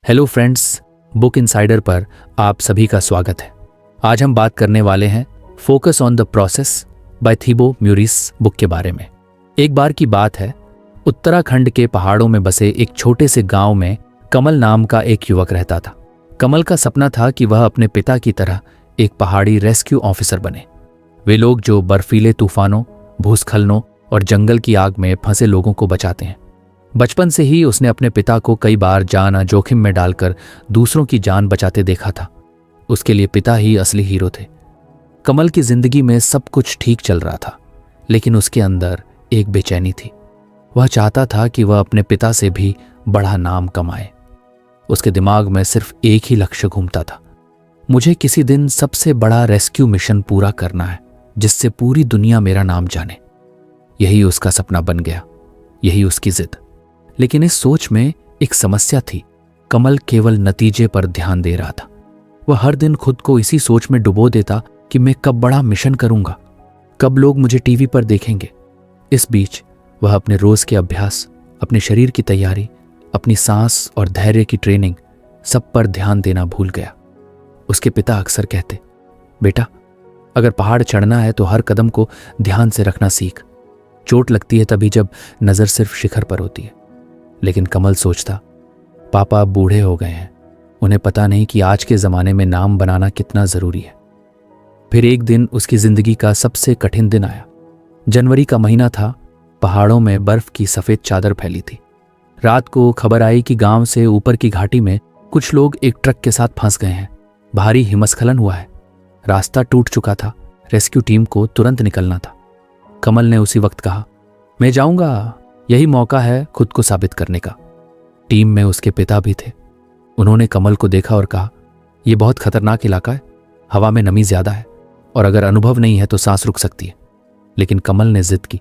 Hello friends, book insider पर आप सभी का स्वागत है। आज हम बात करने वाले हैं focus on the process by Thibaut Meurisse book के बारे में। एक बार की बात है, उत्तराखंड के पहाड़ों में बसे एक छोटे से गांव में कमल नाम का एक युवक रहता था। कमल का सपना था कि वह अपने पिता की तरह एक पहाड़ी रेस्क्यू ऑफिसर बने। वे लोग जो बर्फीले तूफानों, भूस्खलनों और जंगल की आग में फंसे लोगों को बचाते हैं। बचपन से ही उसने अपने पिता को कई बार जान जोखिम में डालकर दूसरों की जान बचाते देखा था। उसके लिए पिता ही असली हीरो थे। कमल की जिंदगी में सब कुछ ठीक चल रहा था, लेकिन उसके अंदर एक बेचैनी थी। वह चाहता था कि वह अपने पिता से भी बड़ा नाम कमाए। उसके दिमाग में सिर्फ एक ही लक्ष्य घूमता था, मुझे किसी दिन सबसे बड़ा रेस्क्यू मिशन पूरा करना है जिससे पूरी दुनिया मेरा नाम जाने। यही उसका सपना बन गया, यही उसकी जिद। लेकिन इस सोच में एक समस्या थी। कमल केवल नतीजे पर ध्यान दे रहा था। वह हर दिन खुद को इसी सोच में डुबो देता कि मैं कब बड़ा मिशन करूंगा, कब लोग मुझे टीवी पर देखेंगे। इस बीच वह अपने रोज के अभ्यास, अपने शरीर की तैयारी, अपनी सांस और धैर्य की ट्रेनिंग, सब पर ध्यान देना भूल गया। उसके पिता अक्सर कहते, बेटा, अगर पहाड़ चढ़ना है तो हर कदम को ध्यान से रखना सीख। चोट लगती है तभी जब नजर सिर्फ शिखर पर होती है। लेकिन कमल सोचता, पापा अब बूढ़े हो गए हैं, उन्हें पता नहीं कि आज के जमाने में नाम बनाना कितना जरूरी है। फिर एक दिन उसकी जिंदगी का सबसे कठिन दिन आया। जनवरी का महीना था। पहाड़ों में बर्फ की सफेद चादर फैली थी। रात को खबर आई कि गांव से ऊपर की घाटी में कुछ लोग एक ट्रक के साथ फंस गए हैं। भारी हिमस्खलन हुआ है। रास्ता टूट चुका था। रेस्क्यू टीम को तुरंत निकलना था। कमल ने उसी वक्त कहा, मैं जाऊंगा, यही मौका है खुद को साबित करने का। टीम में उसके पिता भी थे। उन्होंने कमल को देखा और कहा, यह बहुत खतरनाक इलाका है, हवा में नमी ज्यादा है और अगर अनुभव नहीं है तो सांस रुक सकती है। लेकिन कमल ने जिद की,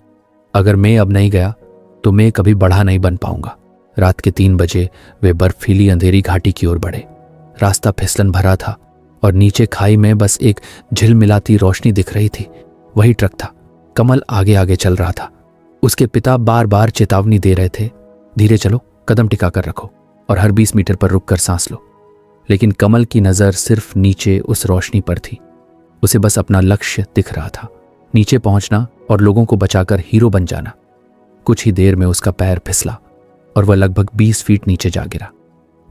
अगर मैं अब नहीं गया तो मैं कभी बड़ा नहीं बन पाऊंगा। रात के 3 बजे वे बर्फीली अंधेरी घाटी की ओर बढ़े। रास्ता फिसलन भरा था और नीचे खाई में बस एक झिलमिलाती रोशनी दिख रही थी। वही ट्रक था। कमल आगे आगे चल रहा था। उसके पिता बार बार चेतावनी दे रहे थे, धीरे चलो, कदम टिका कर रखो और हर 20 मीटर पर रुककर सांस लो। लेकिन कमल की नजर सिर्फ नीचे उस रोशनी पर थी। उसे बस अपना लक्ष्य दिख रहा था, नीचे पहुंचना और लोगों को बचाकर हीरो बन जाना। कुछ ही देर में उसका पैर फिसला और वह लगभग 20 फीट नीचे जा गिरा।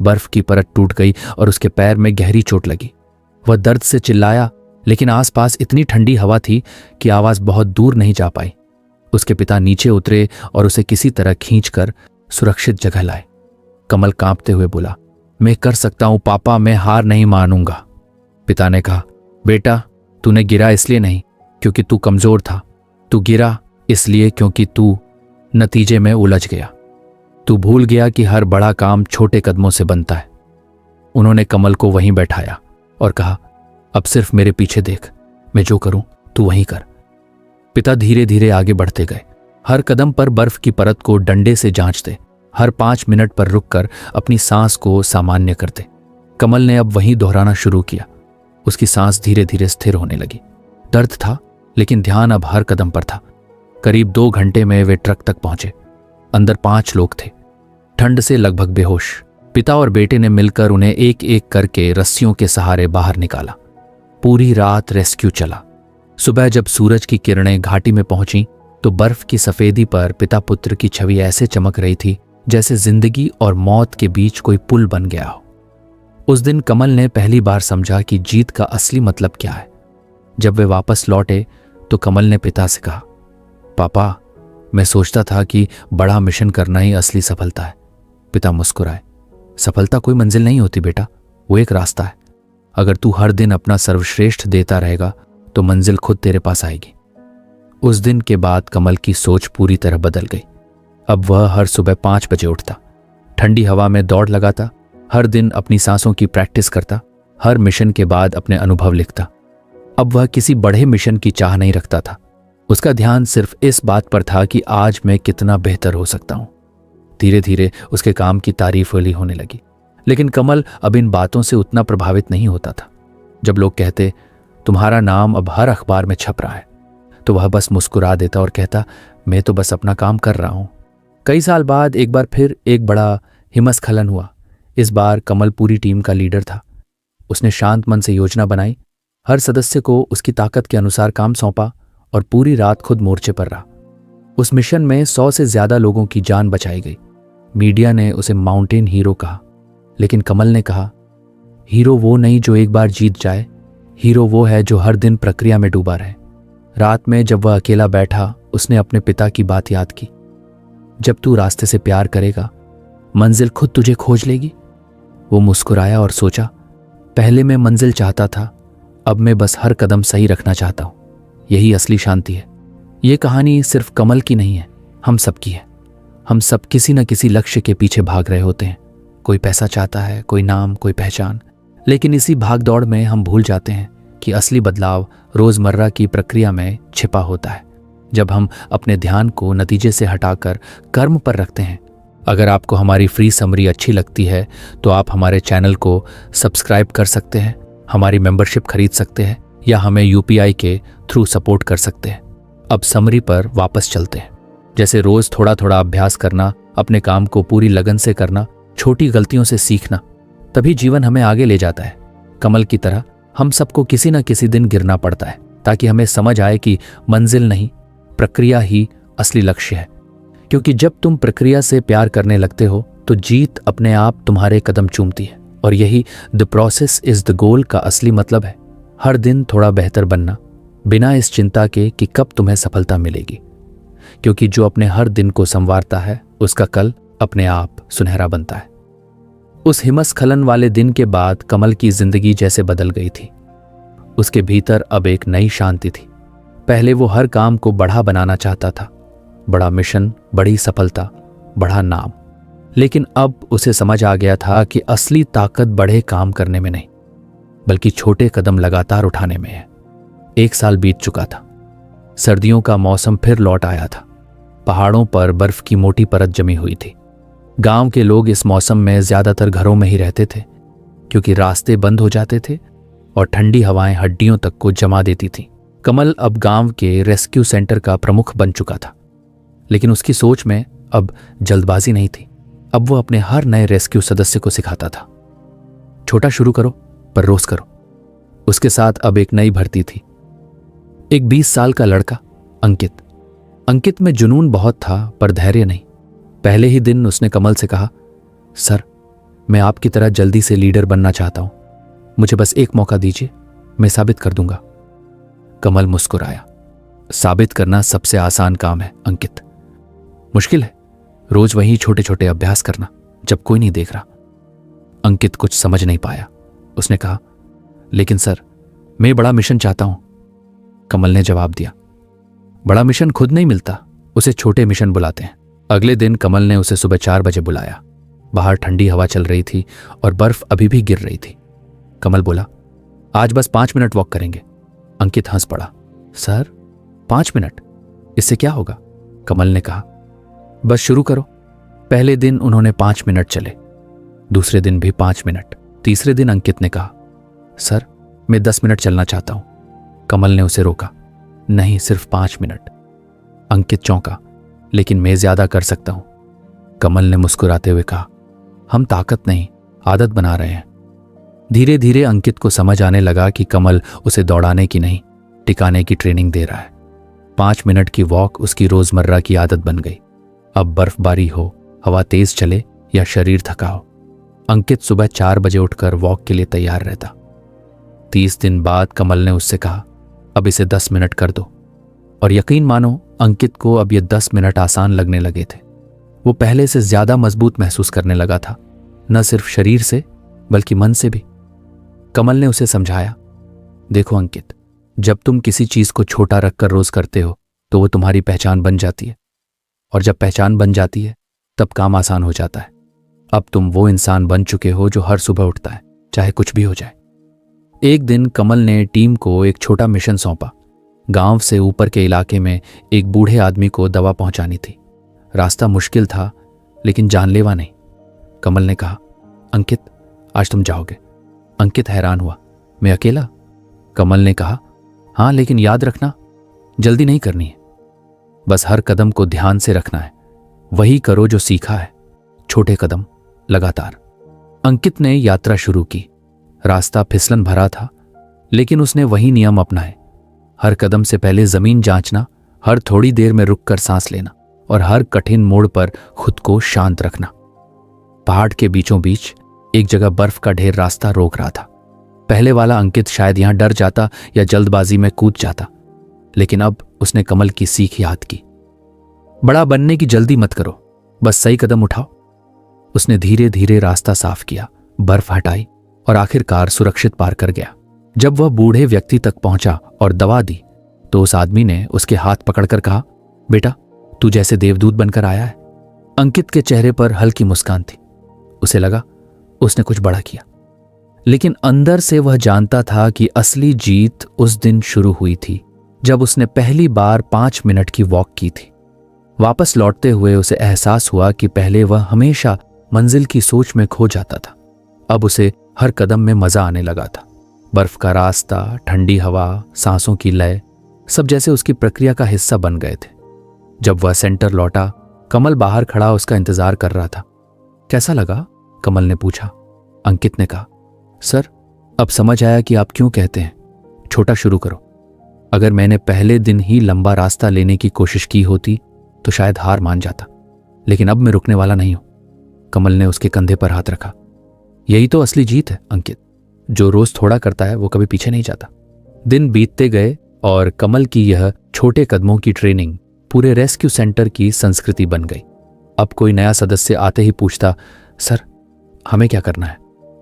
बर्फ की परत टूट गई और उसके पैर में गहरी चोट लगी। वह दर्द से चिल्लाया, लेकिन आसपास इतनी ठंडी हवा थी कि आवाज बहुत दूर नहीं जा पाई। उसके पिता नीचे उतरे और उसे किसी तरह खींचकर सुरक्षित जगह लाए। कमल कांपते हुए बोला, मैं कर सकता हूं पापा, मैं हार नहीं मानूंगा। पिता ने कहा, बेटा, तूने गिरा इसलिए नहीं क्योंकि तू कमजोर था, तू गिरा इसलिए क्योंकि तू नतीजे में उलझ गया। तू भूल गया कि हर बड़ा काम छोटे कदमों से बनता है। उन्होंने कमल को वहीं बैठाया और कहा, अब सिर्फ मेरे पीछे देख, मैं जो करूं तू वहीं कर। पिता धीरे धीरे आगे बढ़ते गए। हर कदम पर बर्फ की परत को डंडे से जांचते, हर 5 मिनट पर रुककर अपनी सांस को सामान्य करते। कमल ने अब वहीं दोहराना शुरू किया। उसकी सांस धीरे धीरे स्थिर होने लगी। दर्द था, लेकिन ध्यान अब हर कदम पर था। करीब 2 घंटे में वे ट्रक तक पहुंचे। अंदर 5 लोग थे, ठंड से लगभग बेहोश। पिता और बेटे ने मिलकर उन्हें एक एक करके रस्सियों के सहारे बाहर निकाला। पूरी रात रेस्क्यू चला। सुबह जब सूरज की किरणें घाटी में पहुंची तो बर्फ की सफेदी पर पिता पुत्र की छवि ऐसे चमक रही थी जैसे जिंदगी और मौत के बीच कोई पुल बन गया हो। उस दिन कमल ने पहली बार समझा कि जीत का असली मतलब क्या है। जब वे वापस लौटे तो कमल ने पिता से कहा, पापा, मैं सोचता था कि बड़ा मिशन करना ही असली सफलता है। पिता मुस्कुराए, सफलता कोई मंजिल नहीं होती बेटा, वो एक रास्ता है। अगर तू हर दिन अपना सर्वश्रेष्ठ देता रहेगा तो मंजिल खुद तेरे पास आएगी। उस दिन के बाद कमल की सोच पूरी तरह बदल गई। अब वह हर सुबह 5 बजे उठता, ठंडी हवा में दौड़ लगाता, हर दिन अपनी सांसों की प्रैक्टिस करता, हर मिशन के बाद अपने अनुभव लिखता। अब वह किसी बड़े मिशन की चाह नहीं रखता था। उसका ध्यान सिर्फ इस बात पर था कि आज मैं कितना बेहतर हो सकता हूं। धीरे धीरे उसके काम की तारीफ होने लगी। लेकिन कमल अब इन बातों से उतना प्रभावित नहीं होता था। जब लोग कहते, तुम्हारा नाम अब हर अखबार में छप रहा है, तो वह बस मुस्कुरा देता और कहता, मैं तो बस अपना काम कर रहा हूं। कई साल बाद एक बार फिर एक बड़ा हिमस्खलन हुआ। इस बार कमल पूरी टीम का लीडर था। उसने शांत मन से योजना बनाई, हर सदस्य को उसकी ताकत के अनुसार काम सौंपा और पूरी रात खुद मोर्चे पर रहा। उस मिशन में 100 से ज्यादा लोगों की जान बचाई गई। मीडिया ने उसे माउंटेन हीरो कहा, लेकिन कमल ने कहा, हीरो वो नहीं जो एक बार जीत जाए, हीरो वो है जो हर दिन प्रक्रिया में डूबा रहे। रात में जब वह अकेला बैठा, उसने अपने पिता की बात याद की, जब तू रास्ते से प्यार करेगा, मंजिल खुद तुझे खोज लेगी। वो मुस्कुराया और सोचा, पहले मैं मंजिल चाहता था, अब मैं बस हर कदम सही रखना चाहता हूं। यही असली शांति है। ये कहानी सिर्फ कमल की नहीं है, हम सबकी है। हम सब किसी न किसी लक्ष्य के पीछे भाग रहे होते हैं। कोई पैसा चाहता है, कोई नाम, कोई पहचान, लेकिन इसी भागदौड़ में हम भूल जाते हैं कि असली बदलाव रोजमर्रा की प्रक्रिया में छिपा होता है, जब हम अपने ध्यान को नतीजे से हटाकर कर्म पर रखते हैं। अगर आपको हमारी फ्री समरी अच्छी लगती है तो आप हमारे चैनल को सब्सक्राइब कर सकते हैं, हमारी मेंबरशिप खरीद सकते हैं या हमें यूपीआई के थ्रू सपोर्ट कर सकते हैं। अब समरी पर वापस चलते हैं। जैसे रोज थोड़ा थोड़ा अभ्यास करना, अपने काम को पूरी लगन से करना, छोटी गलतियों से सीखना, तभी जीवन हमें आगे ले जाता है। कमल की तरह हम सबको किसी न किसी दिन गिरना पड़ता है, ताकि हमें समझ आए कि मंजिल नहीं, प्रक्रिया ही असली लक्ष्य है। क्योंकि जब तुम प्रक्रिया से प्यार करने लगते हो तो जीत अपने आप तुम्हारे कदम चूमती है। और यही the process is the goal का असली मतलब है। हर दिन थोड़ा बेहतर बनना, बिना इस चिंता के कि कब तुम्हें सफलता मिलेगी। क्योंकि जो अपने हर दिन को संवारता है, उसका कल अपने आप सुनहरा बनता है। उस हिमस्खलन वाले दिन के बाद कमल की जिंदगी जैसे बदल गई थी। उसके भीतर अब एक नई शांति थी। पहले वो हर काम को बड़ा बनाना चाहता था, बड़ा मिशन, बड़ी सफलता, बड़ा नाम। लेकिन अब उसे समझ आ गया था कि असली ताकत बड़े काम करने में नहीं, बल्कि छोटे कदम लगातार उठाने में है। 1 साल बीत चुका था। सर्दियों का मौसम फिर लौट आया था। पहाड़ों पर बर्फ की मोटी परत जमी हुई थी। गांव के लोग इस मौसम में ज्यादातर घरों में ही रहते थे, क्योंकि रास्ते बंद हो जाते थे और ठंडी हवाएं हड्डियों तक को जमा देती थीं। कमल अब गांव के रेस्क्यू सेंटर का प्रमुख बन चुका था, लेकिन उसकी सोच में अब जल्दबाजी नहीं थी। अब वो अपने हर नए रेस्क्यू सदस्य को सिखाता था, छोटा शुरू करो पर रोज करो। उसके साथ अब एक नई भर्ती थी, एक 20 साल का लड़का अंकित। अंकित में जुनून बहुत था पर धैर्य नहीं। पहले ही दिन उसने कमल से कहा, सर, मैं आपकी तरह जल्दी से लीडर बनना चाहता हूं, मुझे बस एक मौका दीजिए, मैं साबित कर दूंगा। कमल मुस्कुराया। साबित करना सबसे आसान काम है अंकित, मुश्किल है रोज वही छोटे छोटे अभ्यास करना जब कोई नहीं देख रहा। अंकित कुछ समझ नहीं पाया। उसने कहा, लेकिन सर, मैं बड़ा मिशन चाहता हूं। कमल ने जवाब दिया, बड़ा मिशन खुद नहीं मिलता, उसे छोटे मिशन बुलाते हैं। अगले दिन कमल ने उसे सुबह 4 बजे बुलाया। बाहर ठंडी हवा चल रही थी और बर्फ अभी भी गिर रही थी। कमल बोला, आज बस 5 मिनट वॉक करेंगे। अंकित हंस पड़ा। सर, 5 मिनट, इससे क्या होगा? कमल ने कहा, बस शुरू करो। पहले दिन उन्होंने 5 मिनट चले, दूसरे दिन भी 5 मिनट, तीसरे दिन अंकित ने कहा, सर, मैं 10 मिनट चलना चाहता हूं। कमल ने उसे रोका, नहीं, सिर्फ 5 मिनट। अंकित चौंका, लेकिन मैं ज्यादा कर सकता हूं। कमल ने मुस्कुराते हुए कहा, हम ताकत नहीं, आदत बना रहे हैं। धीरे धीरे अंकित को समझ आने लगा कि कमल उसे दौड़ाने की नहीं, टिकाने की ट्रेनिंग दे रहा है। 5 मिनट की वॉक उसकी रोजमर्रा की आदत बन गई। अब बर्फबारी हो, हवा तेज चले या शरीर थका हो, अंकित सुबह 4 बजे उठकर वॉक के लिए तैयार रहता। 30 दिन बाद कमल ने उससे कहा, अब इसे 10 मिनट कर दो। और यकीन मानो, अंकित को अब ये 10 मिनट आसान लगने लगे थे। वो पहले से ज्यादा मजबूत महसूस करने लगा था, न सिर्फ शरीर से बल्कि मन से भी। कमल ने उसे समझाया, देखो अंकित, जब तुम किसी चीज को छोटा रखकर रोज करते हो तो वो तुम्हारी पहचान बन जाती है, और जब पहचान बन जाती है तब काम आसान हो जाता है। अब तुम वो इंसान बन चुके हो जो हर सुबह उठता है, चाहे कुछ भी हो जाए। एक दिन कमल ने टीम को एक छोटा मिशन सौंपा। गांव से ऊपर के इलाके में एक बूढ़े आदमी को दवा पहुंचानी थी। रास्ता मुश्किल था लेकिन जानलेवा नहीं। कमल ने कहा, अंकित, आज तुम जाओगे। अंकित हैरान हुआ, मैं अकेला? कमल ने कहा, हाँ, लेकिन याद रखना, जल्दी नहीं करनी है, बस हर कदम को ध्यान से रखना है। वही करो जो सीखा है, छोटे कदम लगातार। अंकित ने यात्रा शुरू की। रास्ता फिसलन भरा था, लेकिन उसने वही नियम अपनाए। हर कदम से पहले जमीन जांचना, हर थोड़ी देर में रुककर सांस लेना और हर कठिन मोड़ पर खुद को शांत रखना। पहाड़ के बीचों बीच एक जगह बर्फ का ढेर रास्ता रोक रहा था। पहले वाला अंकित शायद यहां डर जाता या जल्दबाजी में कूद जाता, लेकिन अब उसने कमल की सीख याद की। बड़ा बनने की जल्दी मत करो, बस सही कदम उठाओ। उसने धीरे धीरे रास्ता साफ किया, बर्फ हटाई और आखिरकार सुरक्षित पार कर गया। जब वह बूढ़े व्यक्ति तक पहुंचा और दवा दी तो उस आदमी ने उसके हाथ पकड़कर कहा, बेटा, तू जैसे देवदूत बनकर आया है। अंकित के चेहरे पर हल्की मुस्कान थी। उसे लगा उसने कुछ बड़ा किया, लेकिन अंदर से वह जानता था कि असली जीत उस दिन शुरू हुई थी जब उसने पहली बार 5 मिनट की वॉक की थी। वापस लौटते हुए उसे एहसास हुआ कि पहले वह हमेशा मंजिल की सोच में खो जाता था। अब उसे हर कदम में मजा आने लगा था। बर्फ का रास्ता, ठंडी हवा, सांसों की लय, सब जैसे उसकी प्रक्रिया का हिस्सा बन गए थे। जब वह सेंटर लौटा, कमल बाहर खड़ा उसका इंतजार कर रहा था। कैसा लगा? कमल ने पूछा। अंकित ने कहा, सर, अब समझ आया कि आप क्यों कहते हैं छोटा शुरू करो। अगर मैंने पहले दिन ही लंबा रास्ता लेने की कोशिश की होती तो शायद हार मान जाता, लेकिन अब मैं रुकने वाला नहीं हूं। कमल ने उसके कंधे पर हाथ रखा। यही तो असली जीत है अंकित। जो रोज थोड़ा करता है वो कभी पीछे नहीं जाता। दिन बीतते गए और कमल की यह छोटे कदमों की ट्रेनिंग पूरे रेस्क्यू सेंटर की संस्कृति बन गई। अब कोई नया सदस्य आते ही पूछता, सर, हमें क्या करना है?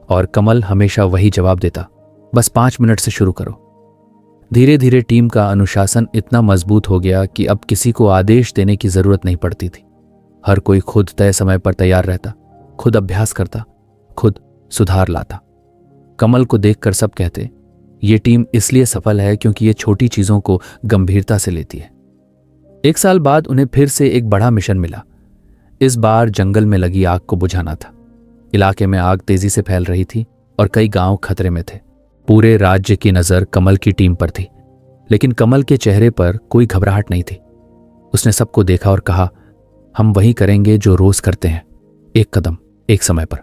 और कमल हमेशा वही जवाब देता, बस 5 मिनट से शुरू करो। धीरे धीरे टीम का अनुशासन इतना मजबूत हो गया कि अब किसी को आदेश देने की जरूरत नहीं पड़ती थी। हर कोई खुद तय समय पर तैयार रहता, खुद अभ्यास करता, खुद सुधार लाता। कमल को देखकर सब कहते, ये टीम इसलिए सफल है क्योंकि ये छोटी चीजों को गंभीरता से लेती है। 1 साल बाद उन्हें फिर से एक बड़ा मिशन मिला। इस बार जंगल में लगी आग को बुझाना था। इलाके में आग तेजी से फैल रही थी और कई गांव खतरे में थे। पूरे राज्य की नजर कमल की टीम पर थी, लेकिन कमल के चेहरे पर कोई घबराहट नहीं थी। उसने सबको देखा और कहा, हम वही करेंगे जो रोज करते हैं, एक कदम एक समय पर।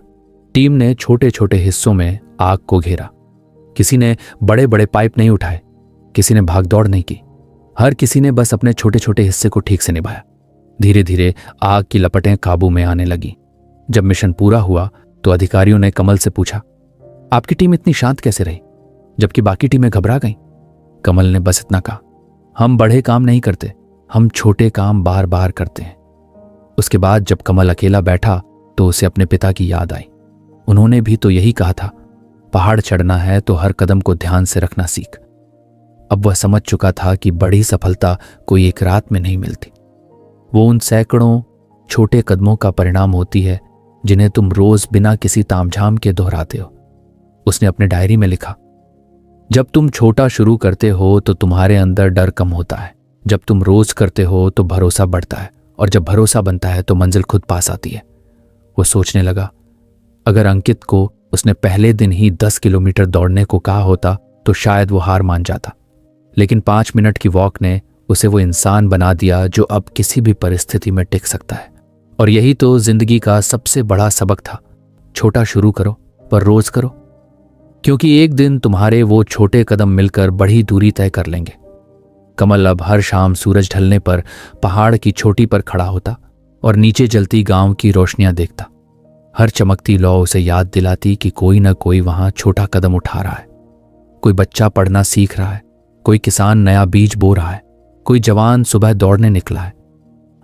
टीम ने छोटे छोटे हिस्सों में आग को घेरा। किसी ने बड़े बड़े पाइप नहीं उठाए, किसी ने भागदौड़ नहीं की। हर किसी ने बस अपने छोटे छोटे हिस्से को ठीक से निभाया। धीरे धीरे आग की लपटें काबू में आने लगी। जब मिशन पूरा हुआ तो अधिकारियों ने कमल से पूछा, आपकी टीम इतनी शांत कैसे रही जबकि बाकी टीमें घबरा गईं? कमल ने बस इतना कहा, हम बड़े काम नहीं करते, हम छोटे काम बार बार करते हैं। उसके बाद जब कमल अकेला बैठा तो उसे अपने पिता की याद आई। उन्होंने भी तो यही कहा था, पहाड़ चढ़ना है तो हर कदम को ध्यान से रखना सीख। अब वह समझ चुका था कि बड़ी सफलता कोई एक रात में नहीं मिलती। वो उन सैकड़ों छोटे कदमों का परिणाम होती है जिन्हें तुम रोज बिना किसी तामझाम के दोहराते हो। उसने अपने डायरी में लिखा, जब तुम छोटा शुरू करते हो तो तुम्हारे अंदर डर कम होता है। जब तुम रोज करते हो तो भरोसा बढ़ता है, और जब भरोसा बनता है तो मंजिल खुद पास आती है। वो सोचने लगा, अगर अंकित को उसने पहले दिन ही 10 किलोमीटर दौड़ने को कहा होता तो शायद वो हार मान जाता, लेकिन 5 मिनट की वॉक ने उसे वो इंसान बना दिया जो अब किसी भी परिस्थिति में टिक सकता है। और यही तो जिंदगी का सबसे बड़ा सबक था, छोटा शुरू करो पर रोज करो, क्योंकि एक दिन तुम्हारे वो छोटे कदम मिलकर बड़ी दूरी तय कर लेंगे। कमल अब हर शाम सूरज ढलने पर पहाड़ की चोटी पर खड़ा होता और नीचे जलती गांव की रोशनियां देखता। हर चमकती लौ उसे याद दिलाती कि कोई न कोई वहां छोटा कदम उठा रहा है। कोई बच्चा पढ़ना सीख रहा है, कोई किसान नया बीज बो रहा है, कोई जवान सुबह दौड़ने निकला है।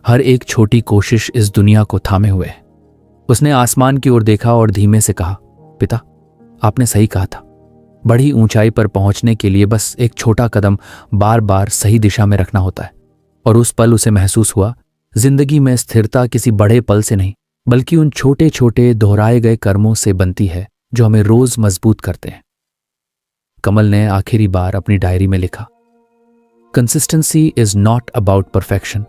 हर एक छोटी कोशिश इस दुनिया को थामे हुए है। उसने आसमान की ओर देखा और धीमे से कहा, पिता, आपने सही कहा था। बड़ी ऊंचाई पर पहुंचने के लिए बस एक छोटा कदम बार बार सही दिशा में रखना होता है। और उस पल उसे महसूस हुआ, जिंदगी में स्थिरता किसी बड़े पल से नहीं बल्कि उन छोटे छोटे दोहराए गए कर्मों से बनती है जो हमें रोज मजबूत करते हैं। कमल ने आखिरी बार अपनी डायरी में लिखा, consistency is not about perfection,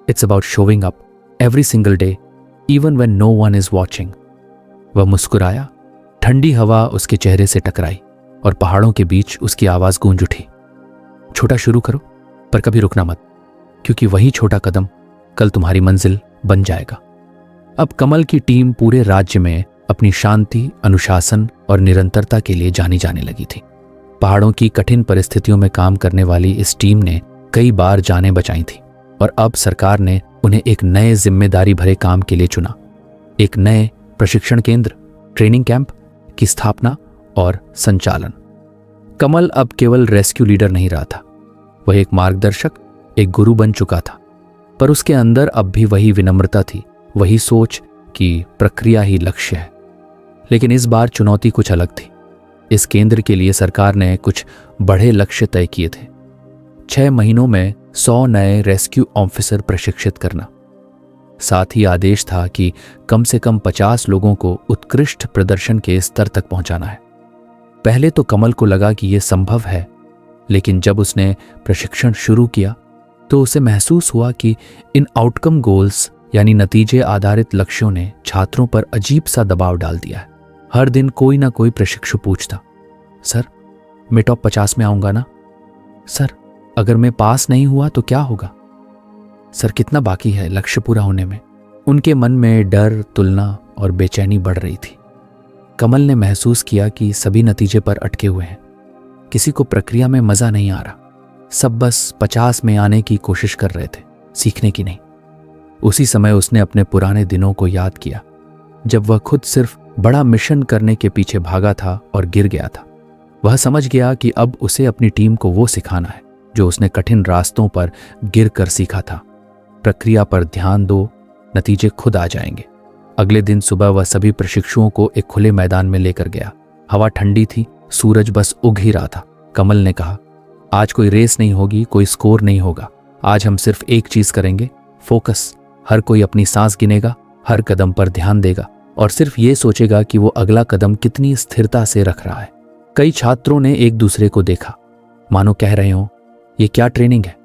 it's about showing up every single day even when no one is watching. वह मुस्कुराया, ठंडी हवा उसके चेहरे से टकराई और पहाड़ों के बीच उसकी आवाज गूंज उठी, छोटा शुरू करो पर कभी रुकना मत, क्योंकि वही छोटा कदम कल तुम्हारी मंजिल बन जाएगा। अब कमल की टीम पूरे राज्य में अपनी शांति, अनुशासन और निरंतरता के लिए जानी जाने लगी थी। पहाड़ों की कठिन परिस्थितियों में काम करने वाली इस टीम ने कई बार जानें बचाई थी और अब सरकार ने उन्हें एक नए जिम्मेदारी भरे काम के लिए चुना। एक नए प्रशिक्षण केंद्र, ट्रेनिंग कैंप की स्थापना और संचालन। कमल अब केवल रेस्क्यू लीडर नहीं रहा था, वह एक मार्गदर्शक, एक गुरु बन चुका था। पर उसके अंदर अब भी वही विनम्रता थी, वही सोच कि प्रक्रिया ही लक्ष्य है। लेकिन इस बार चुनौती कुछ अलग थी। इस केंद्र के लिए सरकार ने कुछ बड़े लक्ष्य तय किए थे। 6 महीनों में 100 नए रेस्क्यू ऑफिसर प्रशिक्षित करना। साथ ही आदेश था कि कम से कम 50 लोगों को उत्कृष्ट प्रदर्शन के स्तर तक पहुंचाना है। पहले तो कमल को लगा कि यह संभव है, लेकिन जब उसने प्रशिक्षण शुरू किया तो उसे महसूस हुआ कि इन आउटकम गोल्स यानी नतीजे आधारित लक्ष्यों ने छात्रों पर अजीब सा दबाव डाल दिया है। हर दिन कोई ना कोई प्रशिक्षु पूछता, सर मैं टॉप 50 में आऊंगा ना? सर अगर मैं पास नहीं हुआ तो क्या होगा? सर कितना बाकी है लक्ष्य पूरा होने में? उनके मन में डर, तुलना और बेचैनी बढ़ रही थी। कमल ने महसूस किया कि सभी नतीजे पर अटके हुए हैं। किसी को प्रक्रिया में मजा नहीं आ रहा। सब बस 50 में आने की कोशिश कर रहे थे, सीखने की नहीं। उसी समय उसने अपने पुराने दिनों को याद किया, जब वह खुद सिर्फ बड़ा मिशन करने के पीछे भागा था और गिर गया था। वह समझ गया कि अब उसे अपनी टीम को वो सिखाना है जो उसने कठिन रास्तों पर गिर कर सीखा था। प्रक्रिया पर ध्यान दो, नतीजे खुद आ जाएंगे। अगले दिन सुबह वह सभी प्रशिक्षुओं को एक खुले मैदान में लेकर गया। हवा ठंडी थी, सूरज बस उग ही रहा था। कमल ने कहा, आज कोई रेस नहीं होगी, कोई स्कोर नहीं होगा। आज हम सिर्फ एक चीज करेंगे, फोकस। हर कोई अपनी सांस गिनेगा, हर कदम पर ध्यान देगा और सिर्फ ये सोचेगा कि वो अगला कदम कितनी स्थिरता से रख रहा है। कई छात्रों ने एक दूसरे को देखा, मानो कह रहे हो ये क्या ट्रेनिंग है।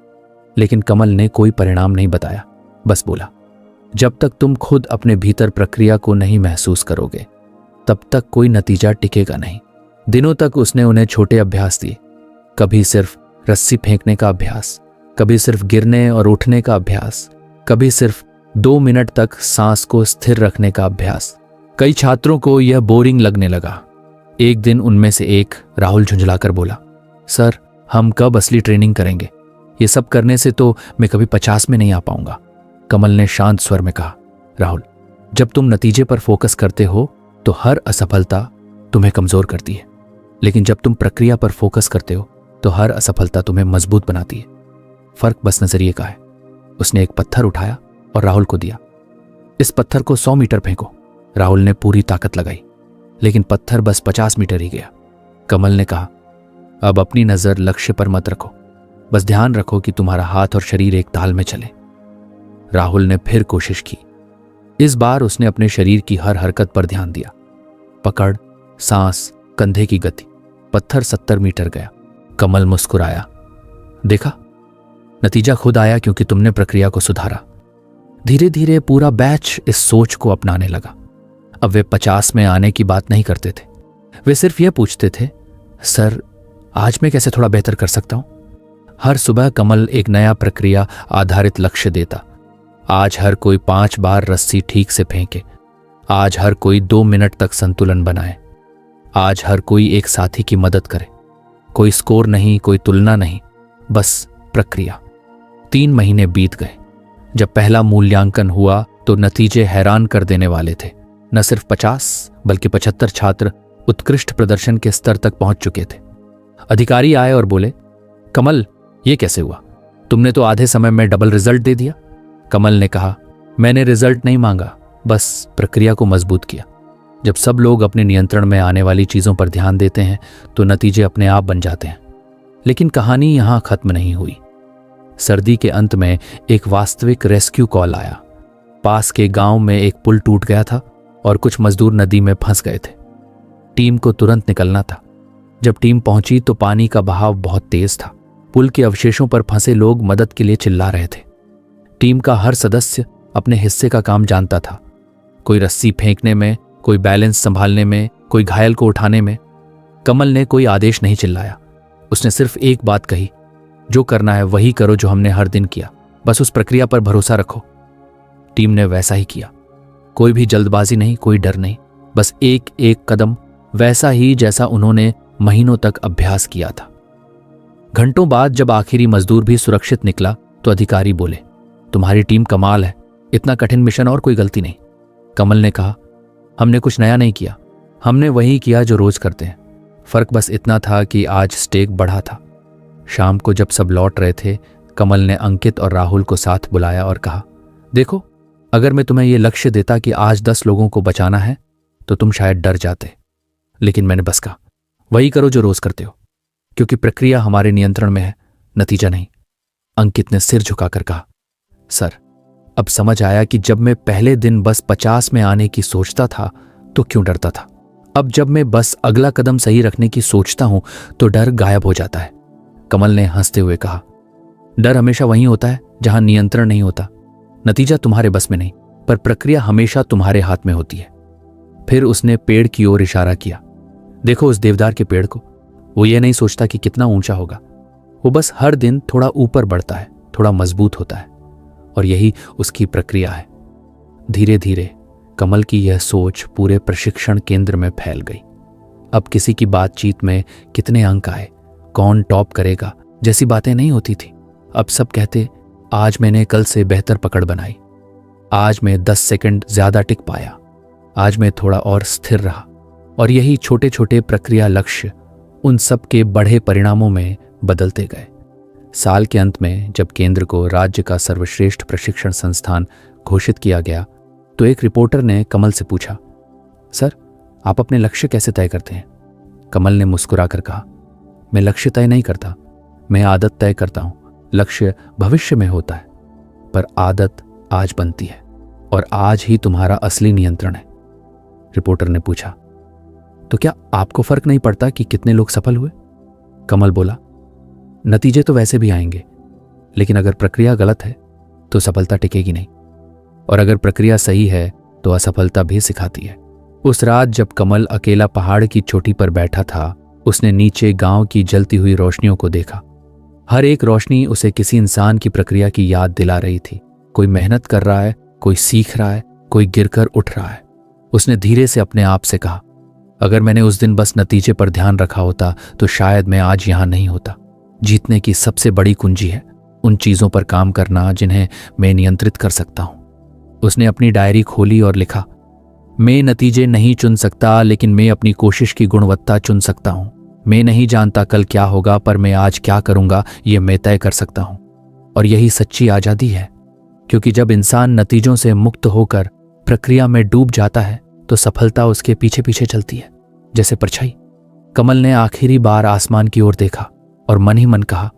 लेकिन कमल ने कोई परिणाम नहीं बताया, बस बोला, जब तक तुम खुद अपने भीतर प्रक्रिया को नहीं महसूस करोगे तब तक कोई नतीजा टिकेगा नहीं। दिनों तक उसने उन्हें छोटे अभ्यास दिए। कभी सिर्फ रस्सी फेंकने का अभ्यास, कभी सिर्फ गिरने और उठने का अभ्यास, कभी सिर्फ 2 मिनट तक सांस को स्थिर रखने का अभ्यास। कई छात्रों को यह बोरिंग लगने लगा। एक दिन उनमें से एक, राहुल, झुंझलाकर बोला, सर हम कब असली ट्रेनिंग करेंगे? ये सब करने से तो मैं कभी 50 में नहीं आ पाऊंगा। कमल ने शांत स्वर में कहा, राहुल, जब तुम नतीजे पर फोकस करते हो तो हर असफलता तुम्हें कमजोर करती है, लेकिन जब तुम प्रक्रिया पर फोकस करते हो तो हर असफलता तुम्हें मजबूत बनाती है। फर्क बस नजरिए का है। उसने एक पत्थर उठाया और राहुल को दिया। इस पत्थर को 100 मीटर फेंको। राहुल ने पूरी ताकत लगाई, लेकिन पत्थर बस 50 मीटर ही गया। कमल ने कहा, अब अपनी नजर लक्ष्य पर मत रखो, बस ध्यान रखो कि तुम्हारा हाथ और शरीर एक ताल में चले। राहुल ने फिर कोशिश की। इस बार उसने अपने शरीर की हर हरकत पर ध्यान दिया, पकड़, सांस, कंधे की गति। पत्थर 70 मीटर गया। कमल मुस्कुराया, देखा, नतीजा खुद आया क्योंकि तुमने प्रक्रिया को सुधारा। धीरे धीरे पूरा बैच इस सोच को अपनाने लगा। अब वे 50 में आने की बात नहीं करते थे, वे सिर्फ यह पूछते थे, सर आज मैं कैसे थोड़ा बेहतर कर सकता हूं? हर सुबह कमल एक नया प्रक्रिया आधारित लक्ष्य देता। आज हर कोई 5 बार रस्सी ठीक से फेंके। आज हर कोई 2 मिनट तक संतुलन बनाए। आज हर कोई एक साथी की मदद करे। कोई स्कोर नहीं, कोई तुलना नहीं, बस प्रक्रिया। 3 महीने बीत गए। जब पहला मूल्यांकन हुआ तो नतीजे हैरान कर देने वाले थे। न सिर्फ 50 बल्कि 75 छात्र उत्कृष्ट प्रदर्शन के स्तर तक पहुंच चुके थे। अधिकारी आए और बोले, कमल ये कैसे हुआ? तुमने तो आधे समय में डबल रिजल्ट दे दिया। कमल ने कहा, मैंने रिजल्ट नहीं मांगा, बस प्रक्रिया को मजबूत किया। जब सब लोग अपने नियंत्रण में आने वाली चीजों पर ध्यान देते हैं तो नतीजे अपने आप बन जाते हैं। लेकिन कहानी यहां खत्म नहीं हुई। सर्दी के अंत में एक वास्तविक रेस्क्यू कॉल आया। पास के गांव में एक पुल टूट गया था और कुछ मजदूर नदी में फंस गए थे। टीम को तुरंत निकलना था। जब टीम पहुंची तो पानी का बहाव बहुत तेज था। पुल के अवशेषों पर फंसे लोग मदद के लिए चिल्ला रहे थे। टीम का हर सदस्य अपने हिस्से का काम जानता था। कोई रस्सी फेंकने में, कोई बैलेंस संभालने में, कोई घायल को उठाने में। कमल ने कोई आदेश नहीं चिल्लाया। उसने सिर्फ एक बात कही, जो करना है वही करो जो हमने हर दिन किया, बस उस प्रक्रिया पर भरोसा रखो। टीम ने वैसा ही किया। कोई भी जल्दबाजी नहीं, कोई डर नहीं, बस एक एक कदम वैसा ही जैसा उन्होंने महीनों तक अभ्यास किया था। घंटों बाद जब आखिरी मजदूर भी सुरक्षित निकला तो अधिकारी बोले, तुम्हारी टीम कमाल है, इतना कठिन मिशन और कोई गलती नहीं। कमल ने कहा, हमने कुछ नया नहीं किया, हमने वही किया जो रोज करते हैं। फर्क बस इतना था कि आज स्टेक बढ़ा था। शाम को जब सब लौट रहे थे, कमल ने अंकित और राहुल को साथ बुलाया और कहा, देखो, अगर मैं तुम्हें यह लक्ष्य देता कि आज 10 लोगों को बचाना है तो तुम शायद डर जाते, लेकिन मैंने बस कहा, वही करो जो रोज करते हो, क्योंकि प्रक्रिया हमारे नियंत्रण में है, नतीजा नहीं। अंकित ने सिर झुकाकर कहा, सर, अब समझ आया कि जब मैं पहले दिन बस 50 में आने की सोचता था तो क्यों डरता था। अब जब मैं बस अगला कदम सही रखने की सोचता हूं तो डर गायब हो जाता है। कमल ने हंसते हुए कहा, डर हमेशा वहीं होता है जहां नियंत्रण नहीं होता। नतीजा तुम्हारे बस में नहीं, पर प्रक्रिया हमेशा तुम्हारे हाथ में होती है। फिर उसने पेड़ की ओर इशारा किया, देखो उस देवदार के पेड़ को, वो ये नहीं सोचता कि कितना ऊंचा होगा, वो बस हर दिन थोड़ा ऊपर बढ़ता है, थोड़ा मजबूत होता है, और यही उसकी प्रक्रिया है। धीरे धीरे कमल की यह सोच पूरे प्रशिक्षण केंद्र में फैल गई। अब किसी की बातचीत में कितने अंक आए, कौन टॉप करेगा जैसी बातें नहीं होती थी। अब सब कहते, आज मैंने कल से बेहतर पकड़ बनाई, आज मैं 10 सेकंड ज्यादा टिक पाया, आज मैं थोड़ा और स्थिर रहा। और यही छोटे छोटे प्रक्रिया लक्ष्य उन सब के बड़े परिणामों में बदलते गए। साल के अंत में जब केंद्र को राज्य का सर्वश्रेष्ठ प्रशिक्षण संस्थान घोषित किया गया तो एक रिपोर्टर ने कमल से पूछा, सर, आप अपने लक्ष्य कैसे तय करते हैं? कमल ने मुस्कुराकर कहा, मैं लक्ष्य तय नहीं करता, मैं आदत तय करता हूं। लक्ष्य भविष्य में होता है, पर आदत आज बनती है, और आज ही तुम्हारा असली नियंत्रण है। रिपोर्टर ने पूछा, तो क्या आपको फर्क नहीं पड़ता कि कितने लोग सफल हुए? कमल बोला, नतीजे तो वैसे भी आएंगे, लेकिन अगर प्रक्रिया गलत है तो सफलता टिकेगी नहीं, और अगर प्रक्रिया सही है तो असफलता भी सिखाती है। उस रात जब कमल अकेला पहाड़ की चोटी पर बैठा था, उसने नीचे गांव की जलती हुई रोशनियों को देखा। हर एक रोशनी उसे किसी इंसान की प्रक्रिया की याद दिला रही थी। कोई मेहनत कर रहा है, कोई सीख रहा है, कोई गिरकर उठ रहा है। उसने धीरे से अपने आप से कहा, अगर मैंने उस दिन बस नतीजे पर ध्यान रखा होता तो शायद मैं आज यहां नहीं होता। जीतने की सबसे बड़ी कुंजी है उन चीजों पर काम करना जिन्हें मैं नियंत्रित कर सकता हूं। उसने अपनी डायरी खोली और लिखा, मैं नतीजे नहीं चुन सकता, लेकिन मैं अपनी कोशिश की गुणवत्ता चुन सकता हूं। मैं नहीं जानता कल क्या होगा, पर मैं आज क्या करूंगा ये मैं तय कर सकता हूं। और यही सच्ची आजादी है, क्योंकि जब इंसान नतीजों से मुक्त होकर प्रक्रिया में डूब जाता है तो सफलता उसके पीछे पीछे चलती है, जैसे परछाई। कमल ने आखिरी बार आसमान की ओर देखा और मन ही मन कहा,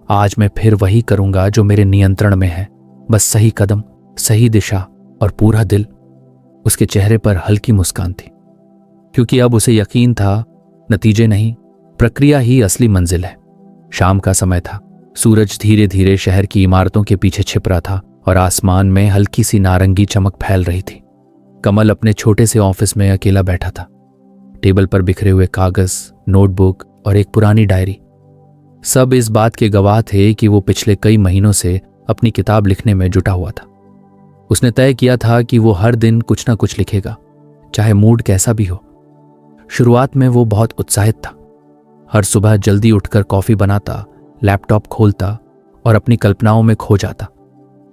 आज मैं फिर वही करूंगा जो मेरे नियंत्रण में है, बस सही कदम, सही दिशा और पूरा दिल। उसके चेहरे पर हल्की मुस्कान थी, क्योंकि अब उसे यकीन था, नतीजे नहीं, प्रक्रिया ही असली मंजिल है। शाम का समय था, सूरज धीरे धीरे शहर की इमारतों के पीछे छिप रहा था और आसमान में हल्की सी नारंगी चमक फैल रही थी। कमल अपने छोटे से ऑफिस में अकेला बैठा था। टेबल पर बिखरे हुए कागज, नोटबुक और एक पुरानी डायरी, सब इस बात के गवाह थे कि वो पिछले कई महीनों से अपनी किताब लिखने में जुटा हुआ था। उसने तय किया था कि वो हर दिन कुछ ना कुछ लिखेगा, चाहे मूड कैसा भी हो। शुरुआत में वो बहुत उत्साहित था। हर सुबह जल्दी उठकर कॉफी बनाता, लैपटॉप खोलता और अपनी कल्पनाओं में खो जाता।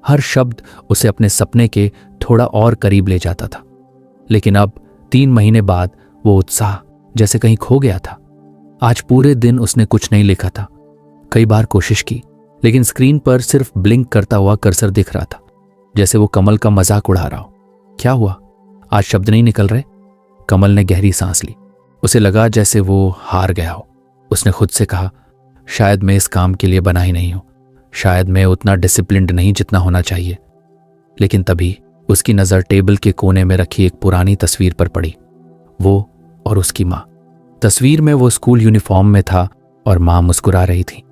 हर शब्द उसे अपने सपने के थोड़ा और करीब ले जाता था। लेकिन अब 3 महीने बाद वो उत्साह जैसे कहीं खो गया था। आज पूरे दिन उसने कुछ नहीं लिखा था। कई बार कोशिश की, लेकिन स्क्रीन पर सिर्फ ब्लिंक करता हुआ कर्सर दिख रहा था, जैसे वो कमल का मजाक उड़ा रहा हो। क्या हुआ, आज शब्द नहीं निकल रहे? कमल ने गहरी सांस ली। उसे लगा जैसे वो हार गया हो। उसने खुद से कहा, शायद मैं इस काम के लिए बना ही नहीं हूं, शायद मैं उतना डिसिप्लिन्ड नहीं जितना होना चाहिए। लेकिन तभी उसकी नज़र टेबल के कोने में रखी एक पुरानी तस्वीर पर पड़ी, वो और उसकी माँ। तस्वीर में वो स्कूल यूनिफॉर्म में था और माँ मुस्कुरा रही थी।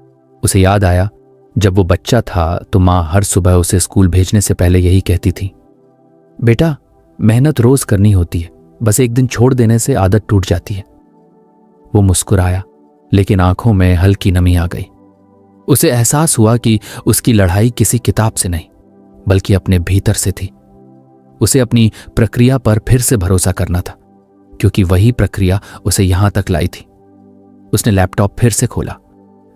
उसे याद आया, जब वो बच्चा था तो माँ हर सुबह उसे स्कूल भेजने से पहले यही कहती थी, बेटा, मेहनत रोज करनी होती है, बस एक दिन छोड़ देने से आदत टूट जाती है। वो मुस्कुराया, लेकिन आंखों में हल्की नमी आ गई। उसे एहसास हुआ कि उसकी लड़ाई किसी किताब से नहीं, बल्कि अपने भीतर से थी। उसे अपनी प्रक्रिया पर फिर से भरोसा करना था। क्योंकि वही प्रक्रिया उसे यहां तक लाई थी। उसने लैपटॉप फिर से खोला।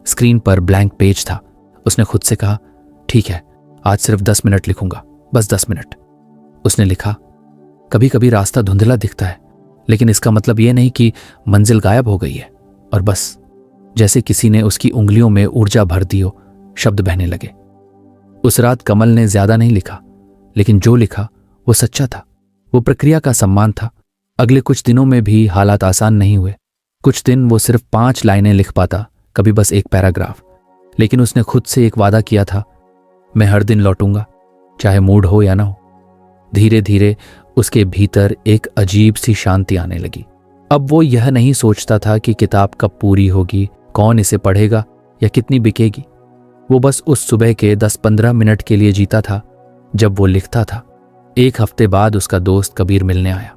स्क्रीन पर ब्लैंक पेज था। उसने खुद से कहा, ठीक है, आज सिर्फ 10 मिनट लिखूंगा, बस 10 मिनट। उसने लिखा, कभी कभी रास्ता धुंधला दिखता है, लेकिन इसका मतलब यह नहीं कि मंजिल गायब हो गई है। और बस जैसे किसी ने उसकी उंगलियों में ऊर्जा भर दी हो, शब्द बहने लगे। उस रात कमल ने ज्यादा नहीं लिखा, लेकिन जो लिखा वो सच्चा था। वो प्रक्रिया का सम्मान था। अगले कुछ दिनों में भी हालात आसान नहीं हुए। कुछ दिन वो सिर्फ 5 लाइनें लिख पाता, कभी बस एक पैराग्राफ। लेकिन उसने खुद से एक वादा किया था, मैं हर दिन लौटूंगा, चाहे मूड हो या ना हो। धीरे धीरे उसके भीतर एक अजीब सी शांति आने लगी। अब वो यह नहीं सोचता था कि किताब कब पूरी होगी, कौन इसे पढ़ेगा या कितनी बिकेगी। वो बस उस सुबह के 10-15 मिनट के लिए जीता था जब वो लिखता था। एक हफ्ते बाद उसका दोस्त कबीर मिलने आया।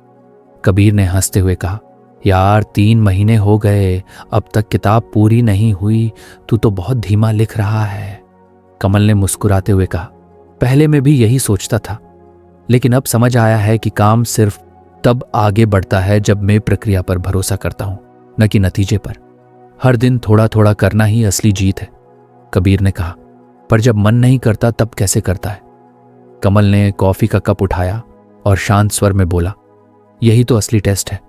कबीर ने हंसते हुए कहा, यार 3 महीने हो गए, अब तक किताब पूरी नहीं हुई, तू तो बहुत धीमा लिख रहा है। कमल ने मुस्कुराते हुए कहा, पहले मैं भी यही सोचता था, लेकिन अब समझ आया है कि काम सिर्फ तब आगे बढ़ता है जब मैं प्रक्रिया पर भरोसा करता हूं, न कि नतीजे पर। हर दिन थोड़ा थोड़ा करना ही असली जीत है। कबीर ने कहा, पर जब मन नहीं करता तब कैसे करता है? कमल ने कॉफी का कप उठाया और शांत स्वर में बोला, यही तो असली टेस्ट है।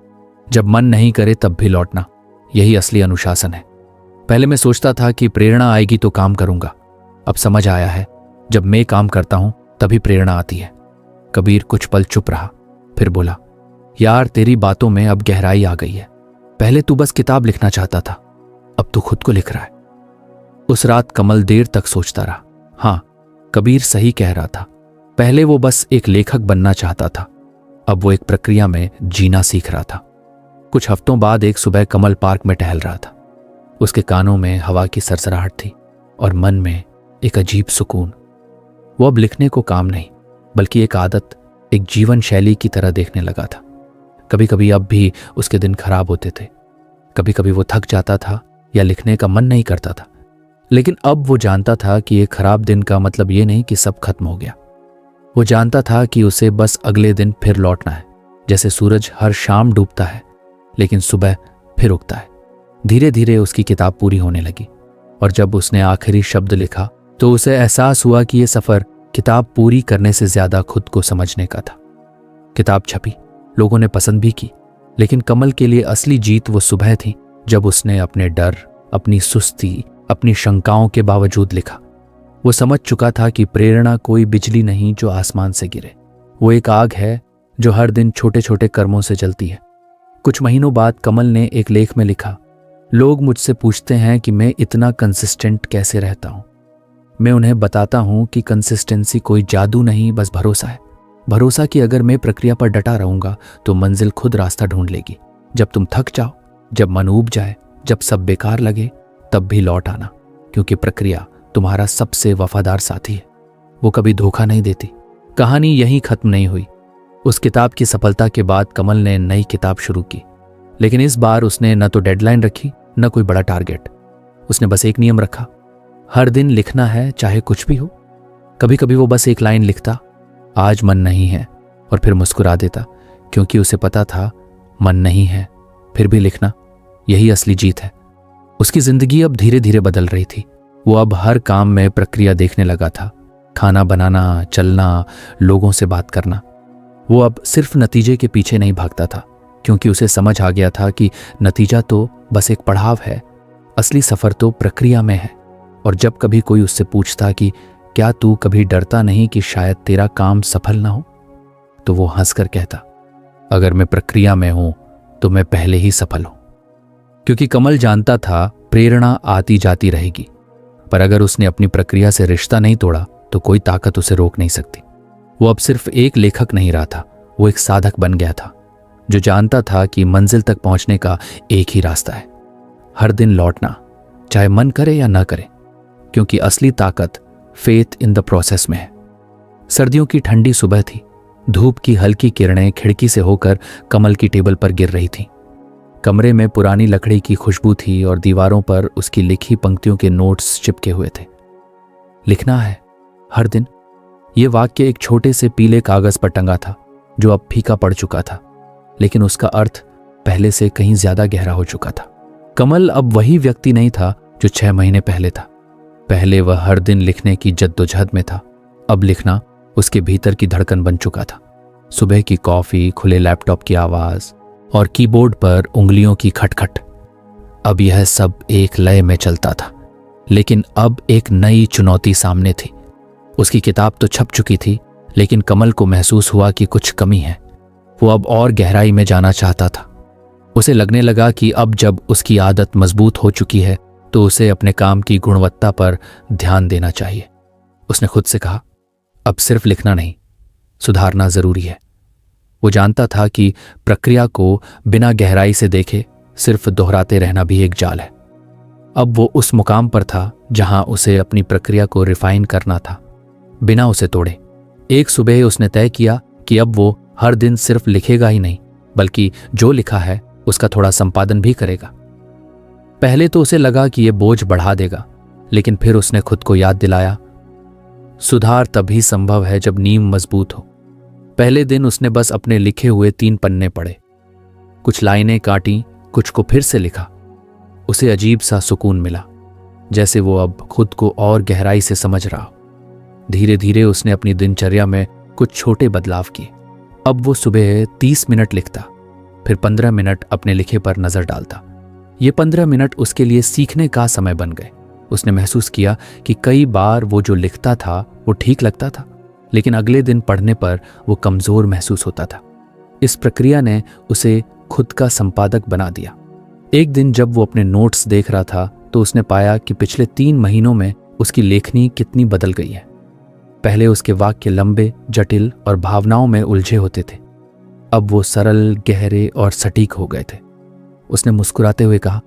जब मन नहीं करे तब भी लौटना, यही असली अनुशासन है। पहले मैं सोचता था कि प्रेरणा आएगी तो काम करूंगा। अब समझ आया है, जब मैं काम करता हूं तभी प्रेरणा आती है। कबीर कुछ पल चुप रहा, फिर बोला, यार तेरी बातों में अब गहराई आ गई है। पहले तू बस किताब लिखना चाहता था, अब तू खुद को लिख रहा है। उस रात कमल देर तक सोचता रहा। हाँ, कबीर सही कह रहा था। पहले वो बस एक लेखक बनना चाहता था, अब वो एक प्रक्रिया में जीना सीख रहा था। कुछ हफ्तों बाद एक सुबह कमल पार्क में टहल रहा था। उसके कानों में हवा की सरसराहट थी और मन में एक अजीब सुकून। वो अब लिखने को काम नहीं, बल्कि एक आदत, एक जीवन शैली की तरह देखने लगा था। कभी कभी अब भी उसके दिन खराब होते थे, कभी कभी वो थक जाता था या लिखने का मन नहीं करता था, लेकिन अब वो जानता था कि एक खराब दिन का मतलब ये नहीं कि सब खत्म हो गया। वो जानता था कि उसे बस अगले दिन फिर लौटना है। जैसे सूरज हर शाम डूबता है लेकिन सुबह फिर उगता है। धीरे धीरे उसकी किताब पूरी होने लगी और जब उसने आखिरी शब्द लिखा तो उसे एहसास हुआ कि यह सफर किताब पूरी करने से ज्यादा खुद को समझने का था। किताब छपी, लोगों ने पसंद भी की, लेकिन कमल के लिए असली जीत वो सुबह थी जब उसने अपने डर, अपनी सुस्ती, अपनी शंकाओं के बावजूद लिखा। वो समझ चुका था कि प्रेरणा कोई बिजली नहीं जो आसमान से गिरे, वो एक आग है जो हर दिन छोटे छोटे कर्मों से जलती है। कुछ महीनों बाद कमल ने एक लेख में लिखा, लोग मुझसे पूछते हैं कि मैं इतना कंसिस्टेंट कैसे रहता हूं। मैं उन्हें बताता हूं कि कंसिस्टेंसी कोई जादू नहीं, बस भरोसा है। भरोसा कि अगर मैं प्रक्रिया पर डटा रहूंगा तो मंजिल खुद रास्ता ढूंढ लेगी। जब तुम थक जाओ, जब मन ऊब जाए, जब सब बेकार लगे, तब भी लौट आना, क्योंकि प्रक्रिया तुम्हारा सबसे वफादार साथी है। वो कभी धोखा नहीं देती। कहानी यहीं खत्म नहीं हुई। उस किताब की सफलता के बाद कमल ने नई किताब शुरू की, लेकिन इस बार उसने न तो डेडलाइन रखी न कोई बड़ा टारगेट। उसने बस एक नियम रखा, हर दिन लिखना है चाहे कुछ भी हो। कभी कभी वो बस एक लाइन लिखता, आज मन नहीं है, और फिर मुस्कुरा देता, क्योंकि उसे पता था मन नहीं है फिर भी लिखना, यही असली जीत है। उसकी जिंदगी अब धीरे धीरे बदल रही थी। वो अब हर काम में प्रक्रिया देखने लगा था, खाना बनाना, चलना, लोगों से बात करना। वो अब सिर्फ नतीजे के पीछे नहीं भागता था, क्योंकि उसे समझ आ गया था कि नतीजा तो बस एक पड़ाव है, असली सफर तो प्रक्रिया में है। और जब कभी कोई उससे पूछता कि क्या तू कभी डरता नहीं कि शायद तेरा काम सफल ना हो, तो वो हंसकर कहता, अगर मैं प्रक्रिया में हूं तो मैं पहले ही सफल हूं। क्योंकि कमल जानता था प्रेरणा आती जाती रहेगी, पर अगर उसने अपनी प्रक्रिया से रिश्ता नहीं तोड़ा तो कोई ताकत उसे रोक नहीं सकती। वो अब सिर्फ एक लेखक नहीं रहा था, वो एक साधक बन गया था, जो जानता था कि मंजिल तक पहुंचने का एक ही रास्ता है, हर दिन लौटना, चाहे मन करे या ना करे, क्योंकि असली ताकत फेथ इन द प्रोसेस में है। सर्दियों की ठंडी सुबह थी। धूप की हल्की किरणें खिड़की से होकर कमल की टेबल पर गिर रही थीं। कमरे में पुरानी लकड़ी की खुशबू थी और दीवारों पर उसकी लिखी पंक्तियों के नोट्स चिपके हुए थे। लिखना है हर दिन, ये वाक्य एक छोटे से पीले कागज पर टंगा था जो अब फीका पड़ चुका था, लेकिन उसका अर्थ पहले से कहीं ज्यादा गहरा हो चुका था। कमल अब वही व्यक्ति नहीं था जो 6 महीने पहले था। पहले वह हर दिन लिखने की जद्दोजहद में था, अब लिखना उसके भीतर की धड़कन बन चुका था। सुबह की कॉफी, खुले लैपटॉप की आवाज और कीबोर्ड पर उंगलियों की खटखट, अब यह सब एक लय में चलता था। लेकिन अब एक नई चुनौती सामने थी। उसकी किताब तो छप चुकी थी, लेकिन कमल को महसूस हुआ कि कुछ कमी है। वो अब और गहराई में जाना चाहता था। उसे लगने लगा कि अब जब उसकी आदत मजबूत हो चुकी है तो उसे अपने काम की गुणवत्ता पर ध्यान देना चाहिए। उसने खुद से कहा, अब सिर्फ लिखना नहीं, सुधारना जरूरी है। वो जानता था कि प्रक्रिया को बिना गहराई से देखे सिर्फ दोहराते रहना भी एक जाल है। अब वो उस मुकाम पर था जहां उसे अपनी प्रक्रिया को रिफाइन करना था, बिना उसे तोड़े। एक सुबह उसने तय किया कि अब वो हर दिन सिर्फ लिखेगा ही नहीं, बल्कि जो लिखा है उसका थोड़ा संपादन भी करेगा। पहले तो उसे लगा कि यह बोझ बढ़ा देगा, लेकिन फिर उसने खुद को याद दिलाया, सुधार तभी संभव है जब नींव मजबूत हो। पहले दिन उसने बस अपने लिखे हुए 3 पन्ने पढ़े, कुछ लाइनें काटी, कुछ को फिर से लिखा। उसे अजीब सा सुकून मिला, जैसे वो अब खुद को और गहराई से समझ रहा हो। धीरे धीरे उसने अपनी दिनचर्या में कुछ छोटे बदलाव किए। अब वो सुबह 30 मिनट लिखता, फिर 15 मिनट अपने लिखे पर नजर डालता। ये 15 मिनट उसके लिए सीखने का समय बन गए। उसने महसूस किया कि कई बार वो जो लिखता था वो ठीक लगता था, लेकिन अगले दिन पढ़ने पर वो कमजोर महसूस होता था। इस प्रक्रिया ने उसे खुद का संपादक बना दिया। एक दिन जब वो अपने नोट्स देख रहा था तो उसने पाया कि पिछले 3 महीनों में उसकी लेखनी कितनी बदल गई है। पहले उसके वाक्य लंबे, जटिल और भावनाओं में उलझे होते थे, अब वो सरल, गहरे और सटीक हो गए थे। उसने मुस्कुराते हुए कहा,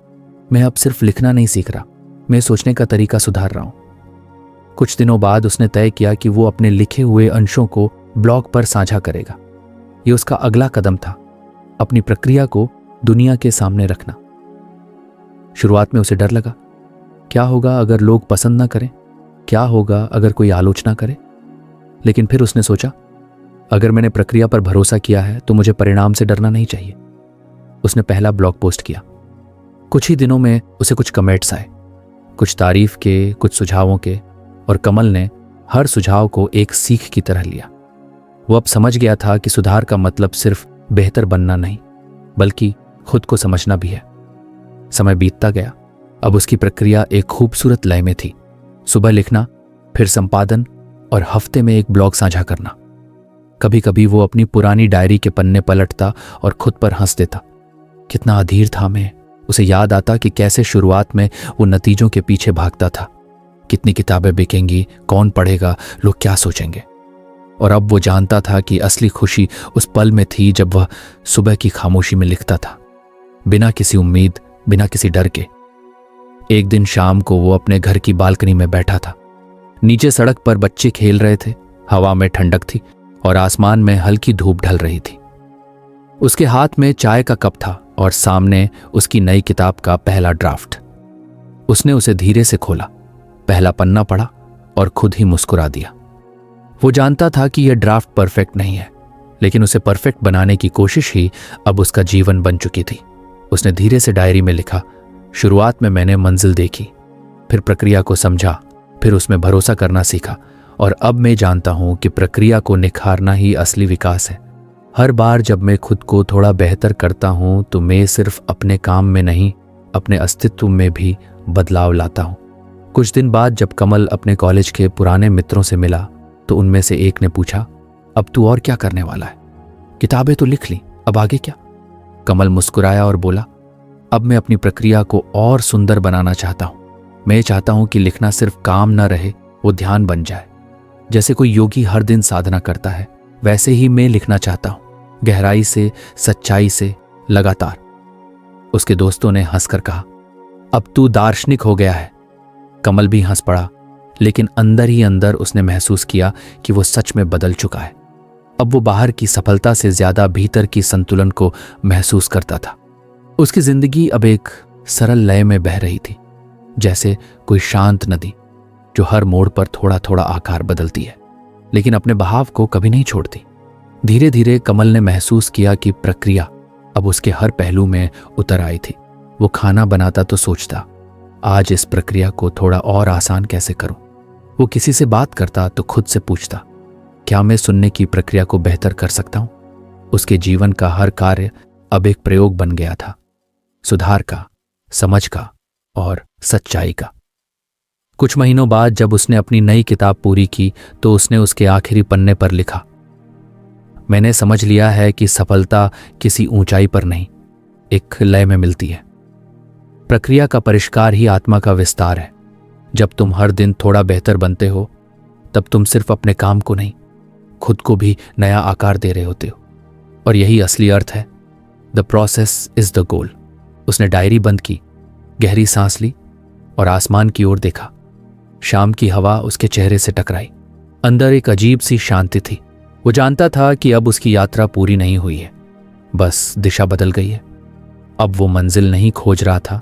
मैं अब सिर्फ लिखना नहीं सीख रहा, मैं सोचने का तरीका सुधार रहा हूं। कुछ दिनों बाद उसने तय किया कि वो अपने लिखे हुए अंशों को ब्लॉग पर साझा करेगा। ये उसका अगला कदम था, अपनी प्रक्रिया को दुनिया के सामने रखना। शुरुआत में उसे डर लगा, क्या होगा अगर लोग पसंद ना करें, क्या होगा अगर कोई आलोचना करे। लेकिन फिर उसने सोचा, अगर मैंने प्रक्रिया पर भरोसा किया है तो मुझे परिणाम से डरना नहीं चाहिए। उसने पहला ब्लॉग पोस्ट किया। कुछ ही दिनों में उसे कुछ कमेंट्स आए, कुछ तारीफ के, कुछ सुझावों के, और कमल ने हर सुझाव को एक सीख की तरह लिया। वो अब समझ गया था कि सुधार का मतलब सिर्फ बेहतर बनना नहीं, बल्कि खुद को समझना भी है। समय बीतता गया। अब उसकी प्रक्रिया एक खूबसूरत लय में थी। सुबह लिखना, फिर संपादन और हफ्ते में एक ब्लॉग साझा करना। कभी कभी वो अपनी पुरानी डायरी के पन्ने पलटता और खुद पर हंस देता, कितना अधीर था मैं। उसे याद आता कि कैसे शुरुआत में वो नतीजों के पीछे भागता था, कितनी किताबें बिकेंगी, कौन पढ़ेगा, लोग क्या सोचेंगे। और अब वो जानता था कि असली खुशी उस पल में थी जब वह सुबह की खामोशी में लिखता था, बिना किसी उम्मीद, बिना किसी डर के। एक दिन शाम को वो अपने घर की बालकनी में बैठा था। नीचे सड़क पर बच्चे खेल रहे थे, हवा में ठंडक थी और आसमान में हल्की धूप ढल रही थी। उसके हाथ में चाय का कप था और सामने उसकी नई किताब का पहला ड्राफ्ट। उसने उसे धीरे से खोला, पहला पन्ना पढ़ा और खुद ही मुस्कुरा दिया। वो जानता था कि यह ड्राफ्ट परफेक्ट नहीं है, लेकिन उसे परफेक्ट बनाने की कोशिश ही अब उसका जीवन बन चुकी थी। उसने धीरे से डायरी में लिखा, शुरुआत में मैंने मंजिल देखी, फिर प्रक्रिया को समझा, फिर उसमें भरोसा करना सीखा, और अब मैं जानता हूं कि प्रक्रिया को निखारना ही असली विकास है। हर बार जब मैं खुद को थोड़ा बेहतर करता हूं तो मैं सिर्फ अपने काम में नहीं, अपने अस्तित्व में भी बदलाव लाता हूं। कुछ दिन बाद जब कमल अपने कॉलेज के पुराने मित्रों से मिला तो उनमें से एक ने पूछा, अब तू और क्या करने वाला है? किताबें तो लिख ली, अब आगे क्या? कमल मुस्कुराया और बोला, अब मैं अपनी प्रक्रिया को और सुंदर बनाना चाहता हूं। मैं चाहता हूं कि लिखना सिर्फ काम न रहे, वो ध्यान बन जाए। जैसे कोई योगी हर दिन साधना करता है, वैसे ही मैं लिखना चाहता हूं, गहराई से, सच्चाई से, लगातार। उसके दोस्तों ने हंसकर कहा, अब तू दार्शनिक हो गया है। कमल भी हंस पड़ा, लेकिन अंदर ही अंदर उसने महसूस किया कि वो सच में बदल चुका है। अब वो बाहर की सफलता से ज्यादा भीतर की संतुलन को महसूस करता था। उसकी जिंदगी अब एक सरल लय में बह रही थी, जैसे कोई शांत नदी जो हर मोड़ पर थोड़ा थोड़ा आकार बदलती है, लेकिन अपने बहाव को कभी नहीं छोड़ती। धीरे धीरे कमल ने महसूस किया कि प्रक्रिया अब उसके हर पहलू में उतर आई थी। वो खाना बनाता तो सोचता, आज इस प्रक्रिया को थोड़ा और आसान कैसे करूं। वो किसी से बात करता तो खुद से पूछता, क्या मैं सुनने की प्रक्रिया को बेहतर कर सकता हूं। उसके जीवन का हर कार्य अब एक प्रयोग बन गया था, सुधार का, समझ का और सच्चाई का। कुछ महीनों बाद जब उसने अपनी नई किताब पूरी की तो उसने उसके आखिरी पन्ने पर लिखा, मैंने समझ लिया है कि सफलता किसी ऊंचाई पर नहीं, एक लय में मिलती है। प्रक्रिया का परिष्कार ही आत्मा का विस्तार है। जब तुम हर दिन थोड़ा बेहतर बनते हो तब तुम सिर्फ अपने काम को नहीं, खुद को भी नया आकार दे रहे होते हो। और यही असली अर्थ है, the process is the goal. उसने डायरी बंद की, गहरी सांस ली और आसमान की ओर देखा। शाम की हवा उसके चेहरे से टकराई। अंदर एक अजीब सी शांति थी। वो जानता था कि अब उसकी यात्रा पूरी नहीं हुई है, बस दिशा बदल गई है। अब वो मंजिल नहीं खोज रहा था,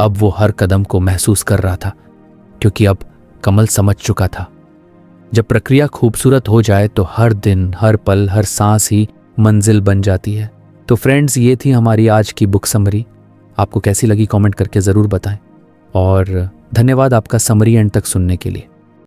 अब वो हर कदम को महसूस कर रहा था, क्योंकि अब कमल समझ चुका था, जब प्रक्रिया खूबसूरत हो जाए तो हर दिन, हर पल, हर सांस ही मंजिल बन जाती है। तो फ्रेंड्स, ये थी हमारी आज की बुक समरी। आपको कैसी लगी कमेंट करके ज़रूर बताएं और धन्यवाद आपका समरी एंड तक सुनने के लिए।